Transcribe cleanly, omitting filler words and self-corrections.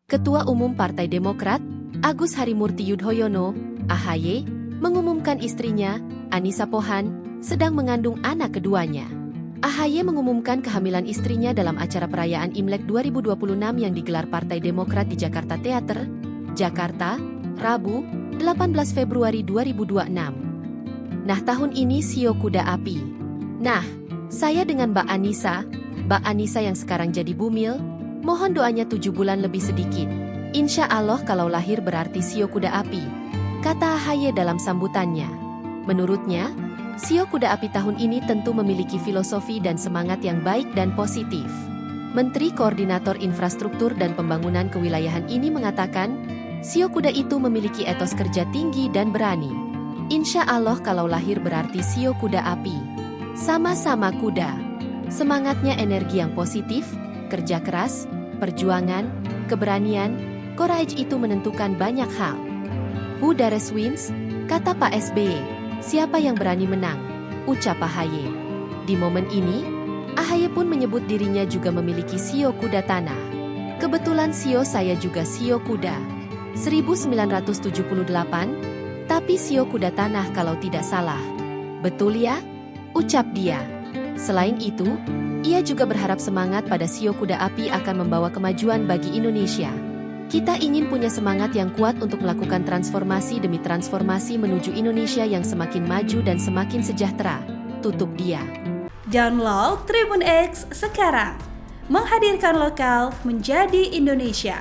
Ketua Umum Partai Demokrat, Agus Harimurti Yudhoyono, AHY, mengumumkan istrinya, Anissa Pohan, sedang mengandung anak keduanya. AHY mengumumkan kehamilan istrinya dalam acara perayaan Imlek 2026 yang digelar Partai Demokrat di Jakarta Theater, Jakarta, Rabu, 18 Februari 2026. Nah, tahun ini Shio Kuda Api. Nah, saya dengan Mbak Anissa yang sekarang jadi bumil, mohon doanya 7 bulan lebih sedikit. Insya Allah kalau lahir berarti Shio Kuda Api, kata AHY dalam sambutannya. Menurutnya, Shio Kuda Api tahun ini tentu memiliki filosofi dan semangat yang baik dan positif. Menteri Koordinator Infrastruktur dan Pembangunan Kewilayahan ini mengatakan, Shio Kuda itu memiliki etos kerja tinggi dan berani. Insya Allah kalau lahir berarti Shio Kuda Api. Sama-sama kuda. Semangatnya energi yang positif, kerja keras, perjuangan, keberanian, courage itu menentukan banyak hal. Who dares wins? Kata Pak SBY. Siapa yang berani menang? Ucap AHY. Di momen ini, AHY pun menyebut dirinya juga memiliki Shio Kuda Tanah. Kebetulan Shio saya juga Shio Kuda. 1978, tapi Shio Kuda Tanah kalau tidak salah. Betul ya? Ucap dia. Selain itu, ia juga berharap semangat pada Shio Kuda Api akan membawa kemajuan bagi Indonesia. Kita ingin punya semangat yang kuat untuk melakukan transformasi demi transformasi menuju Indonesia yang semakin maju dan semakin sejahtera, tutup dia. Download Tribun X sekarang, menghadirkan lokal menjadi Indonesia.